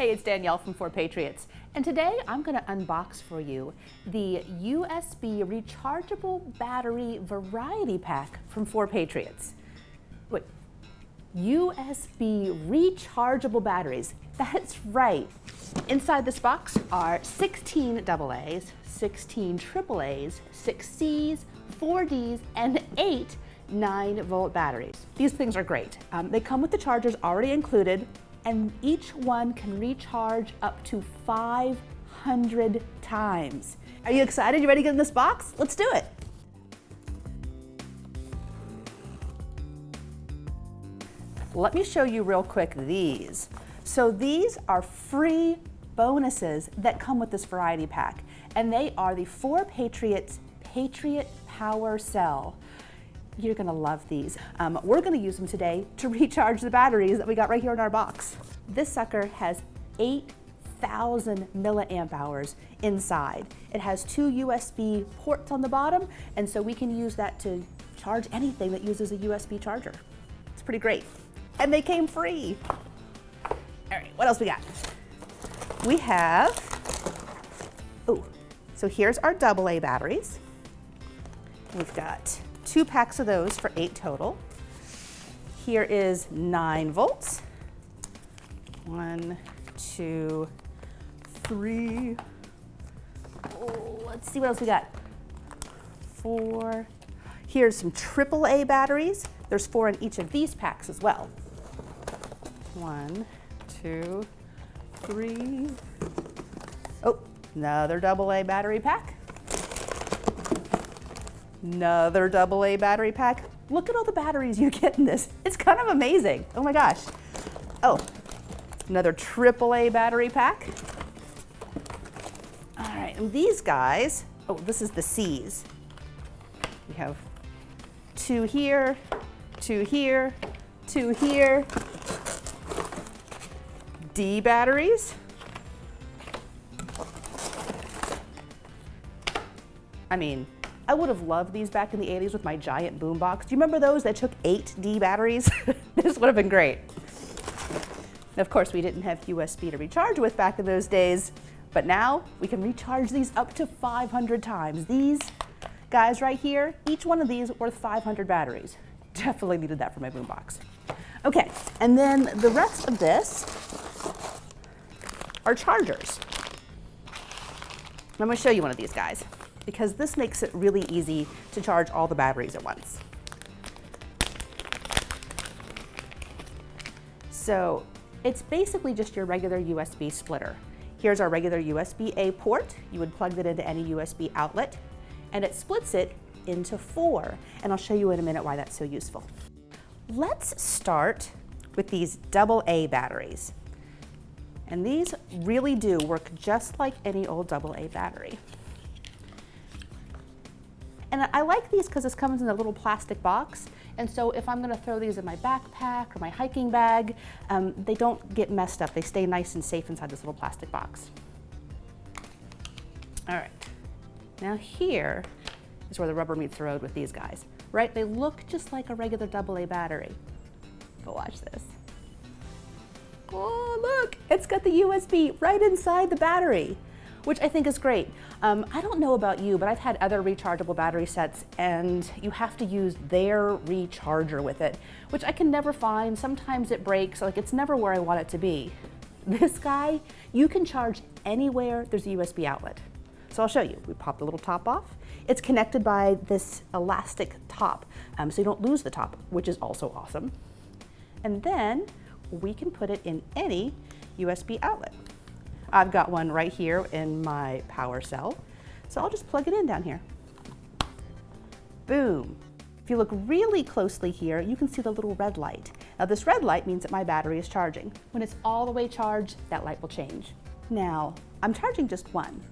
Hey, it's Danielle from 4 Patriots, and today I'm going to unbox for you the USB rechargeable battery variety pack from 4 Patriots. Wait, USB rechargeable batteries. That's right. Inside this box are 16 AA's, 16 AAA's, 6 C's, 4 D's, and 8 9-volt batteries. These things are great. They come with the chargers already included, and each one can recharge up to 500 times. Are you excited? You ready to get in this box? Let's do it. Let me show you real quick these. So these are free bonuses that come with this variety pack, and they are the 4 Patriots Patriot Power Cell. You're gonna love these. We're gonna use them today to recharge the batteries that we got right here in our box. This sucker has 8,000 milliamp hours inside. It has 2 USB ports on the bottom, and so we can use that to charge anything that uses a USB charger. It's pretty great. And they came free. All right, what else we got? We have, so here's our AA batteries. We've got 2 packs of those for 8 total. Here is 9 volts. 1, 2, 3. Let's see what else we got. 4. Here's some AAA batteries. There's 4 in each of these packs as well. 1, 2, 3. Oh, another AA battery pack. Another AA battery pack. Look at all the batteries you get in this. It's kind of amazing. Oh my gosh. Oh, another AAA battery pack. All right, and these guys, this is the C's. We have 2 here, 2 here, 2 here. D batteries. I would have loved these back in the 80s with my giant boombox. Do you remember those that took 8 D batteries? This would have been great. And of course, we didn't have USB to recharge with back in those days, but now we can recharge these up to 500 times. These guys right here, each one of these worth 500 batteries. Definitely needed that for my boombox. Okay, and then the rest of this are chargers. I'm going to show you one of these guys, because this makes it really easy to charge all the batteries at once. So it's basically just your regular USB splitter. Here's our regular USB-A port. You would plug it into any USB outlet, and it splits it into 4. And I'll show you in a minute why that's so useful. Let's start with these AA batteries. And these really do work just like any old AA battery. And I like these because this comes in a little plastic box. And so if I'm gonna throw these in my backpack or my hiking bag, they don't get messed up. They stay nice and safe inside this little plastic box. All right, now here is where the rubber meets the road with these guys, right? They look just like a regular AA battery. But watch this. Oh, look, it's got the USB right inside the battery, which I think is great. I don't know about you, but I've had other rechargeable battery sets, and you have to use their recharger with it, which I can never find. Sometimes it breaks, like it's never where I want it to be. This guy, you can charge anywhere there's a USB outlet. So I'll show you. We pop the little top off. It's connected by this elastic top, so you don't lose the top, which is also awesome. And then we can put it in any USB outlet. I've got one right here in my power cell, so I'll just plug it in down here. Boom. If you look really closely here, you can see the little red light. Now this red light means that my battery is charging. When it's all the way charged, that light will change. Now, I'm charging just one,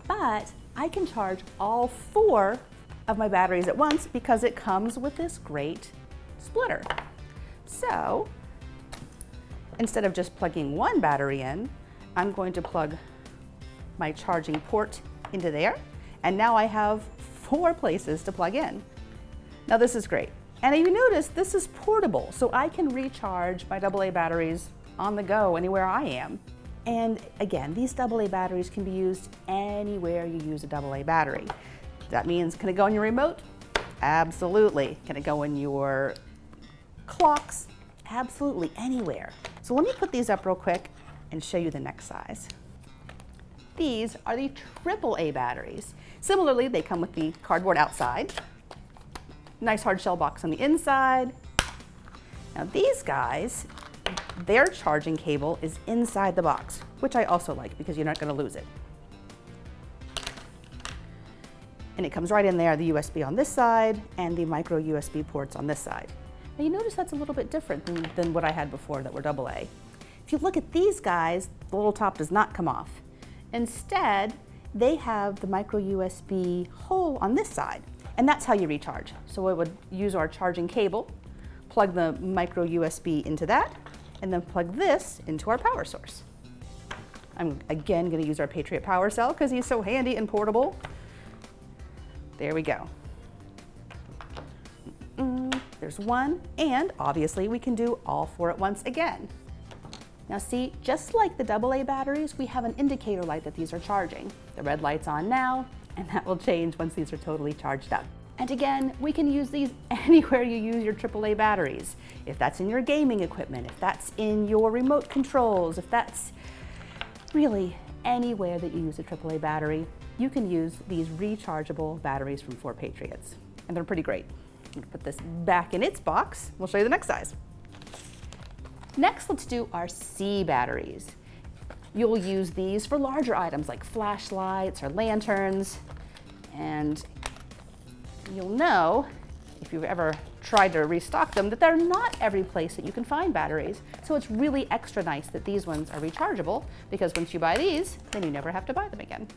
but I can charge all 4 of my batteries at once because it comes with this great splitter. So, instead of just plugging one battery in, I'm going to plug my charging port into there, and now I have 4 places to plug in. Now this is great. And you notice this is portable, so I can recharge my AA batteries on the go anywhere I am. And again, these AA batteries can be used anywhere you use a AA battery. That means, can it go on your remote? Absolutely. Can it go in your clocks? Absolutely, anywhere. So let me put these up real quick and show you the next size. These are the AAA batteries. Similarly, they come with the cardboard outside, nice hard shell box on the inside. Now these guys, their charging cable is inside the box, which I also like because you're not going to lose it. And it comes right in there, the USB on this side and the micro USB ports on this side. Now you notice that's a little bit different than what I had before that were AA. If you look at these guys, the little top does not come off. Instead, they have the micro USB hole on this side, and that's how you recharge. So we would use our charging cable, plug the micro USB into that, and then plug this into our power source. I'm again going to use our Patriot power cell because he's so handy and portable. There we go. There's one, and obviously we can do all four at once again. Now see, just like the AA batteries, we have an indicator light that these are charging. The red light's on now, and that will change once these are totally charged up. And again, we can use these anywhere you use your AAA batteries. If that's in your gaming equipment, if that's in your remote controls, if that's really anywhere that you use a AAA battery, you can use these rechargeable batteries from 4 Patriots. And they're pretty great. I'm gonna put this back in its box. We'll show you the next size. Next, let's do our C batteries. You'll use these for larger items like flashlights or lanterns. And you'll know, if you've ever tried to restock them, that they're not every place that you can find batteries. So it's really extra nice that these ones are rechargeable, because once you buy these, then you never have to buy them again.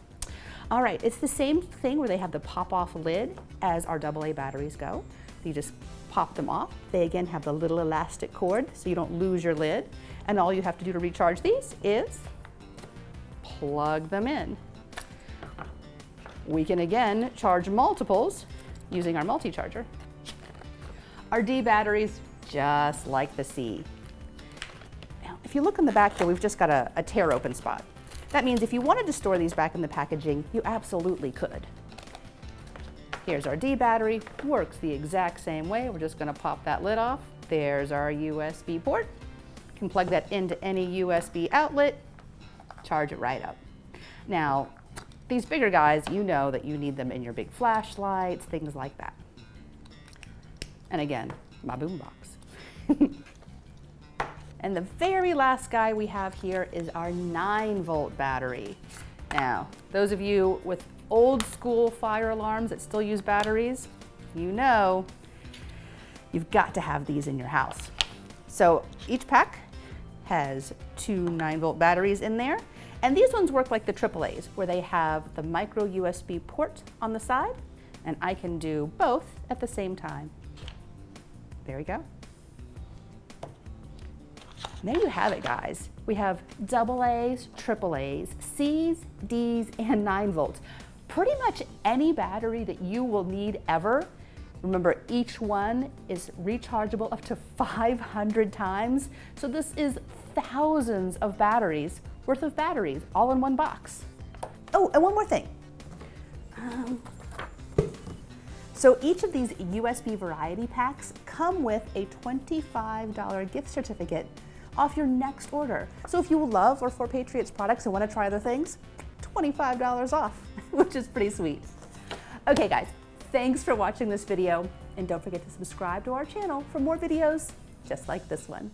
All right, it's the same thing where they have the pop-off lid as our AA batteries go. You just pop them off. They again have the little elastic cord so you don't lose your lid. And all you have to do to recharge these is plug them in. We can again charge multiples using our multi-charger. Our D batteries, just like the C. Now, if you look in the back here, we've just got a tear open spot. That means if you wanted to store these back in the packaging, you absolutely could. Here's our D battery, works the exact same way. We're just gonna pop that lid off. There's our USB port. You can plug that into any USB outlet, charge it right up. Now, these bigger guys, you know that you need them in your big flashlights, things like that. And again, my boom box. And the very last guy we have here is our 9-volt battery. Now, those of you with old school fire alarms that still use batteries, you know you've got to have these in your house. So each pack has 2 9-volt batteries in there, and these ones work like the AAAs, where they have the micro USB port on the side, and I can do both at the same time. There we go. There you have it, guys. We have AA's, AAA's, C's, D's, and 9-volts. Pretty much any battery that you will need ever. Remember, each one is rechargeable up to 500 times. So this is thousands of batteries worth of batteries all in one box. Oh, and one more thing. So each of these USB variety packs come with a $25 gift certificate off your next order. So if you love our 4 Patriots products and want to try other things, $25 off, which is pretty sweet. Okay guys, thanks for watching this video, and don't forget to subscribe to our channel for more videos just like this one.